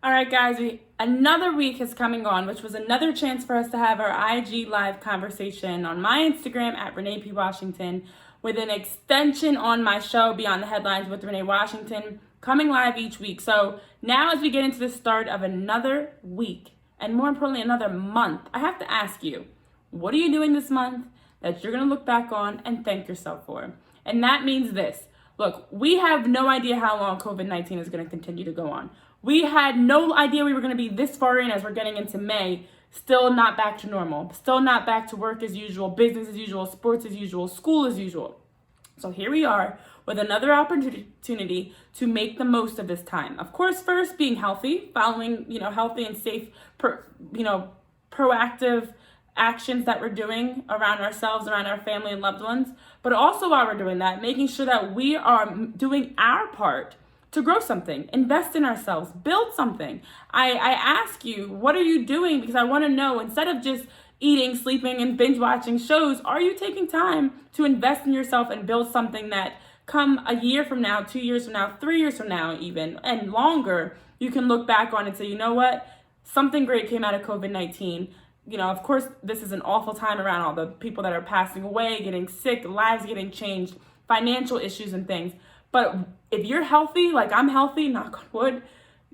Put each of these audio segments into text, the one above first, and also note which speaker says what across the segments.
Speaker 1: All right, guys, another week is coming on, which was another chance for us to have our IG live conversation on my Instagram at Renee P. Washington, with an extension on my show, Beyond the Headlines with Renee Washington, coming live each week. So now as we get into the start of another week, and more importantly, another month, I have to ask you, what are you doing this month that you're going to look back on and thank yourself for? And that means this. Look, we have no idea how long COVID-19 is going to continue to go on. We had no idea we were going to be this far in as we're getting into May, still not back to normal, still not back to work as usual, business as usual, sports as usual, school as usual. So here we are with another opportunity to make the most of this time. Of course, first being healthy, following, healthy and safe, proactive actions that we're doing around ourselves, around our family and loved ones. But also while we're doing that, making sure that we are doing our part to grow something, invest in ourselves, build something. I ask you, what are you doing? Because I want to know, instead of just eating, sleeping, and binge watching shows, are you taking time to invest in yourself and build something that come a year from now, 2 years from now, 3 years from now even, and longer, you can look back on and say, you know what? Something great came out of COVID-19. Of course, this is an awful time around all the people that are passing away, getting sick, lives getting changed, financial issues and things. But if you're healthy, like I'm healthy, knock on wood,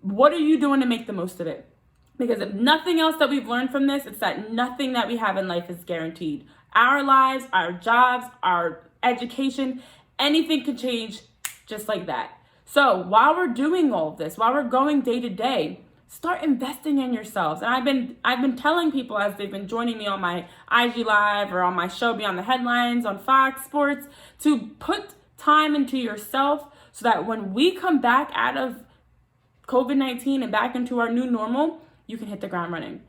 Speaker 1: what are you doing to make the most of it? Because if nothing else that we've learned from this, it's that nothing that we have in life is guaranteed. Our lives, our jobs, our education, anything can change just like that. So while we're doing all of this, while we're going day to day, start investing in yourselves. And I've been telling people as they've been joining me on my IG Live or on my show Beyond the Headlines on Fox Sports, to put time into yourself so that when we come back out of COVID-19 and back into our new normal, you can hit the ground running.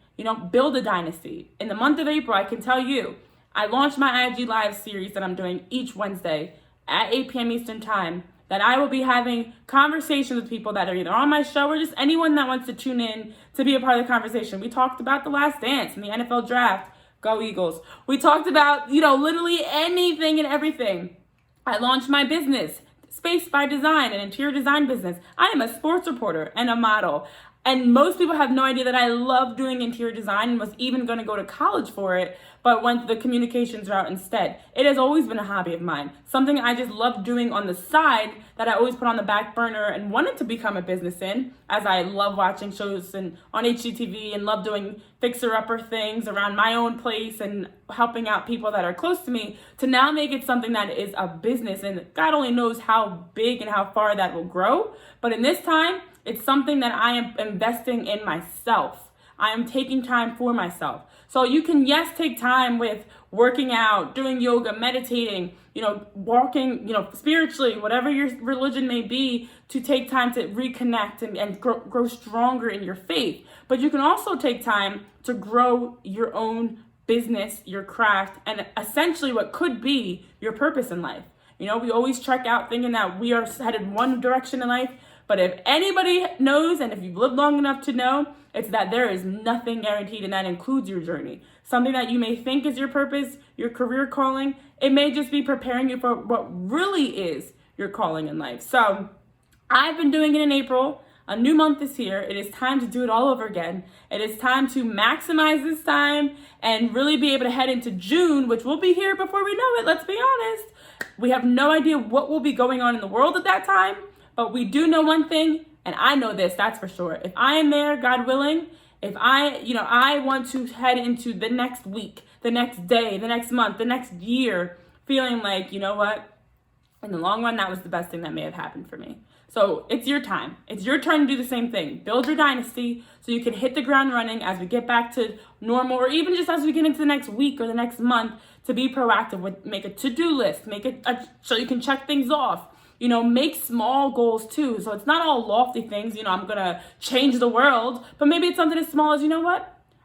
Speaker 1: Build a dynasty. In the month of April, I can tell you, I launched my IG Live series that I'm doing each Wednesday at 8 p.m. Eastern Time, that I will be having conversations with people that are either on my show or just anyone that wants to tune in to be a part of the conversation. We talked about the Last Dance and the NFL Draft. Go Eagles. We talked about, literally anything and everything. I launched my business, Space by Design, an interior design business. I am a sports reporter and a model. And most people have no idea that I love doing interior design and was even going to go to college for it, but went the communications route instead. It has always been a hobby of mine, something I just love doing on the side that I always put on the back burner and wanted to become a business in, as I love watching shows and on HGTV and love doing fixer-upper things around my own place and helping out people that are close to me, to now make it something that is a business. And God only knows how big and how far that will grow. But in this time, it's something that I am investing in myself. I am taking time for myself. So you can, yes, take time with working out, doing yoga, meditating, walking, spiritually, whatever your religion may be, to take time to reconnect and grow stronger in your faith. But you can also take time to grow your own business, your craft, and essentially what could be your purpose in life. We always check out thinking that we are headed one direction in life. But if anybody knows, and if you've lived long enough to know, it's that there is nothing guaranteed, and that includes your journey. Something that you may think is your purpose, your career calling, it may just be preparing you for what really is your calling in life. So I've been doing it in April. A new month is here. It is time to do it all over again. It is time to maximize this time and really be able to head into June, which will be here before we know it. Let's be honest. We have no idea what will be going on in the world at that time. But we do know one thing, and I know this, that's for sure. If I am there, God willing, if I want to head into the next week, the next day, the next month, the next year, feeling like, you know what? In the long run, that was the best thing that may have happened for me. So it's your time. It's your turn to do the same thing. Build your dynasty so you can hit the ground running as we get back to normal, or even just as we get into the next week or the next month, to be proactive. Make a to-do list, make it so you can check things off. Make small goals too. So it's not all lofty things, I'm going to change the world, but maybe it's something as small as,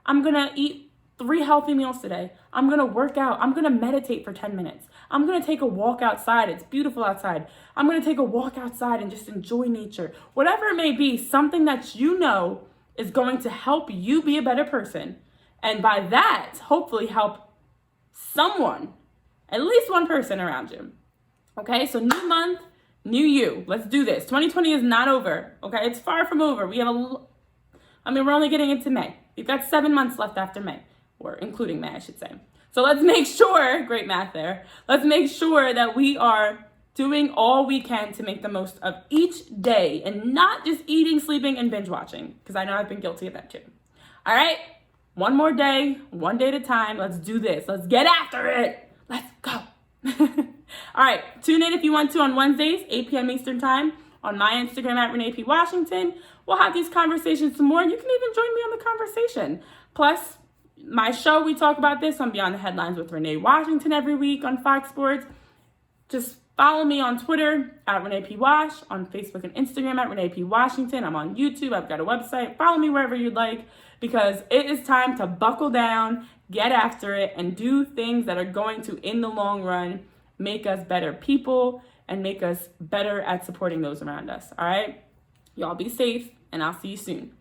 Speaker 1: I'm going to eat 3 healthy meals today. I'm going to work out. I'm going to meditate for 10 minutes. I'm going to take a walk outside. It's beautiful outside. I'm going to take a walk outside and just enjoy nature. Whatever it may be, something that is going to help you be a better person. And by that, hopefully help someone, at least one person around you. Okay, so new month, new you. Let's do this. 2020 is not over. Okay, it's far from over. We have I mean, we're only getting into May. We've got 7 months left after May, or including May, I should say. So let's make sure, great math there, let's make sure that we are doing all we can to make the most of each day and not just eating, sleeping, and binge watching, because I know I've been guilty of that too. All right, one more day, one day at a time. Let's do this. Let's get after it. Let's go. All right, tune in if you want to on Wednesdays, 8 p.m. Eastern Time, on my Instagram at Renee P. Washington. We'll have these conversations some more. You can even join me on the conversation. Plus, my show, we talk about this on Beyond the Headlines with Renee Washington every week on Fox Sports. Just follow me on Twitter at Renee P. Wash, on Facebook and Instagram at Renee P. Washington. I'm on YouTube. I've got a website. Follow me wherever you'd like, because it is time to buckle down, get after it, and do things that are going to, in the long run, make us better people and make us better at supporting those around us. All right? Y'all be safe, and I'll see you soon.